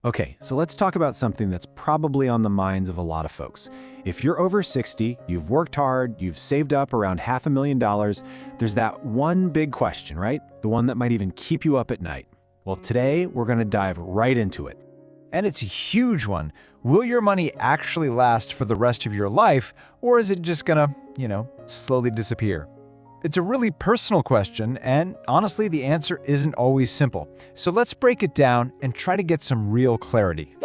Okay, so let's talk about something that's probably on the minds of a lot of folks. If you're over 60, you've worked hard, you've saved up around $500,000, there's that one big question, right? The one that might even keep you up at night. Well, today we're going to dive right into it. And it's a huge one. Will your money actually last for the rest of your life, or is it just gonna, slowly disappear? It's a really personal question, and honestly, the answer isn't always simple. So let's break it down and try to get some real clarity.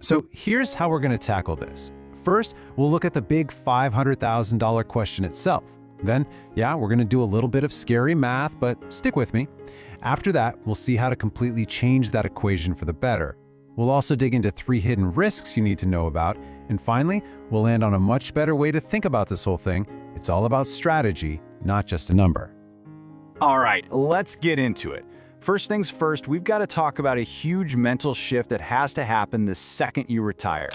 So here's how we're going to tackle this. First, we'll look at the big $500,000 question itself. Then, we're going to do a little bit of scary math, but stick with me. After that, we'll see how to completely change that equation for the better. We'll also dig into 3 hidden risks you need to know about. And finally, we'll land on a much better way to think about this whole thing. It's all about strategy, not just a number. All right, let's get into it. First things first, we've got to talk about a huge mental shift that has to happen the second you retire.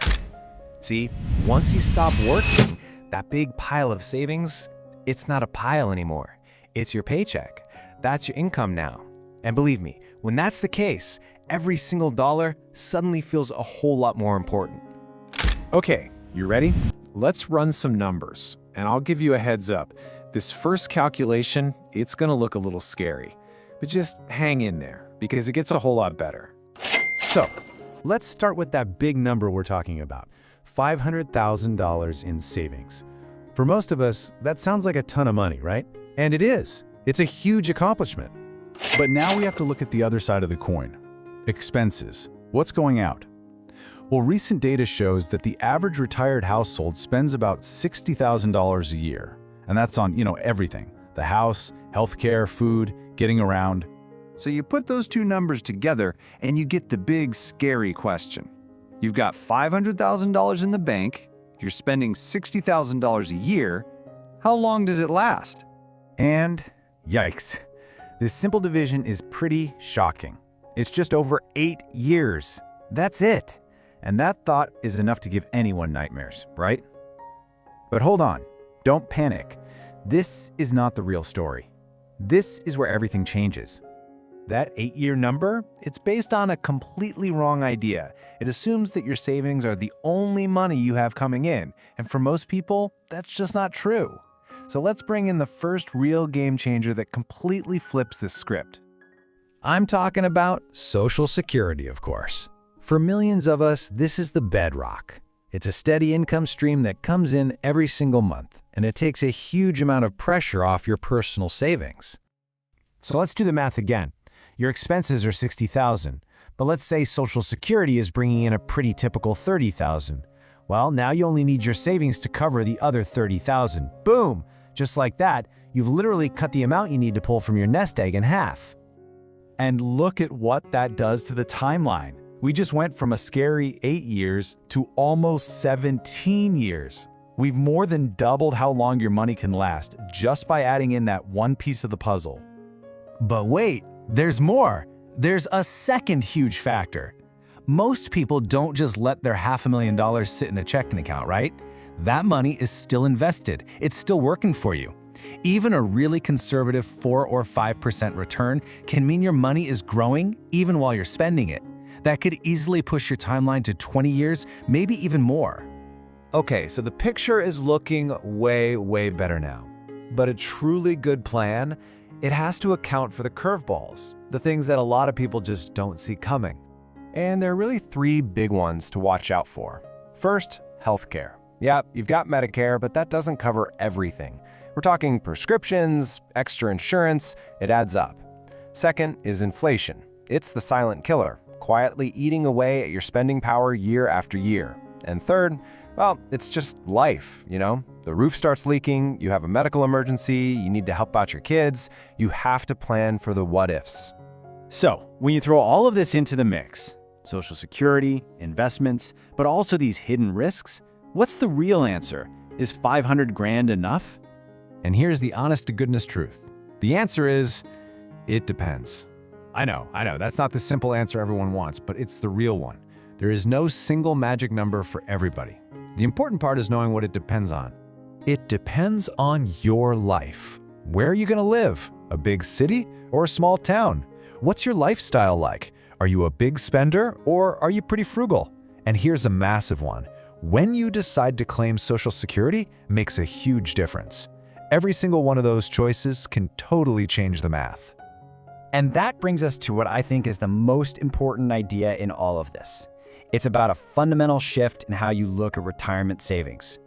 See, once you stop working, that big pile of savings, it's not a pile anymore. It's your paycheck. That's your income now. And believe me, when that's the case, every single dollar suddenly feels a whole lot more important. Okay, you ready? Let's run some numbers, and I'll give you a heads up. This first calculation, it's gonna look a little scary, but just hang in there, because it gets a whole lot better. So, let's start with that big number we're talking about, $500,000 in savings. For most of us, that sounds like a ton of money, right? And it is. It's a huge accomplishment. But now we have to look at the other side of the coin. Expenses. What's going out? Well, recent data shows that the average retired household spends about $60,000 a year. And that's on, everything. The house, healthcare, food, getting around. So you put those two numbers together and you get the big, scary question. You've got $500,000 in the bank, you're spending $60,000 a year. How long does it last? And yikes. This simple division is pretty shocking. It's just over 8 years. That's it. And that thought is enough to give anyone nightmares, right? But hold on, don't panic. This is not the real story. This is where everything changes. That 8-year number, it's based on a completely wrong idea. It assumes that your savings are the only money you have coming in, and for most people, that's just not true. So let's bring in the first real game changer that completely flips this script. I'm talking about Social Security, of course. For millions of us, this is the bedrock. It's a steady income stream that comes in every single month, and it takes a huge amount of pressure off your personal savings. So let's do the math again. Your expenses are $60,000, but let's say Social Security is bringing in a pretty typical $30,000. Well, now you only need your savings to cover the other $30,000. Boom! Just like that, you've literally cut the amount you need to pull from your nest egg in half. And look at what that does to the timeline. We just went from a scary 8 years to almost 17 years. We've more than doubled how long your money can last just by adding in that one piece of the puzzle. But wait, there's more. There's a second huge factor. Most people don't just let their $500,000 sit in a checking account, right? That money is still invested. It's still working for you. Even a really conservative 4 or 5% return can mean your money is growing even while you're spending it. That could easily push your timeline to 20 years, maybe even more. Okay, so the picture is looking way better now. But a truly good plan, it has to account for the curveballs, the things that a lot of people just don't see coming. And there are really 3 big ones to watch out for. First, healthcare. Yeah, you've got Medicare, but that doesn't cover everything. We're talking prescriptions, extra insurance, it adds up. Second is inflation. It's the silent killer, quietly eating away at your spending power year after year. And third, well, it's just life, The roof starts leaking, you have a medical emergency, you need to help out your kids, you have to plan for the what-ifs. So, when you throw all of this into the mix, Social Security, investments, but also these hidden risks, what's the real answer? Is 500 grand enough? And here's the honest-to-goodness truth. The answer is, it depends. I know, that's not the simple answer everyone wants, but it's the real one. There is no single magic number for everybody. The important part is knowing what it depends on. It depends on your life. Where are you going to live? A big city or a small town? What's your lifestyle like? Are you a big spender or are you pretty frugal? And here's a massive one. When you decide to claim Social Security, makes a huge difference. Every single one of those choices can totally change the math. And that brings us to what I think is the most important idea in all of this. It's about a fundamental shift in how you look at retirement savings.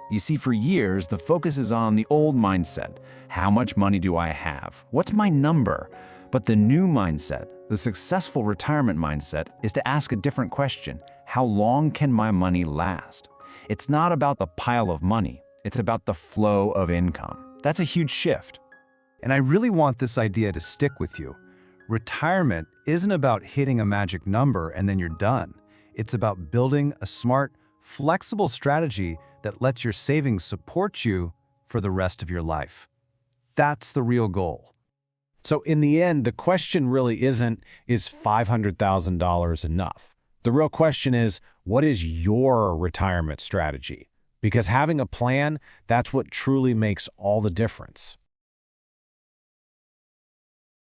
You see, for years, the focus is on the old mindset. How much money do I have? What's my number? But the new mindset, the successful retirement mindset, is to ask a different question. How long can my money last? It's not about the pile of money. It's about the flow of income. That's a huge shift. And I really want this idea to stick with you. Retirement isn't about hitting a magic number and then you're done. It's about building a smart, flexible strategy that lets your savings support you for the rest of your life. That's the real goal. So in the end, the question really isn't, is $500,000 enough? The real question is, what is your retirement strategy? Because having a plan, that's what truly makes all the difference.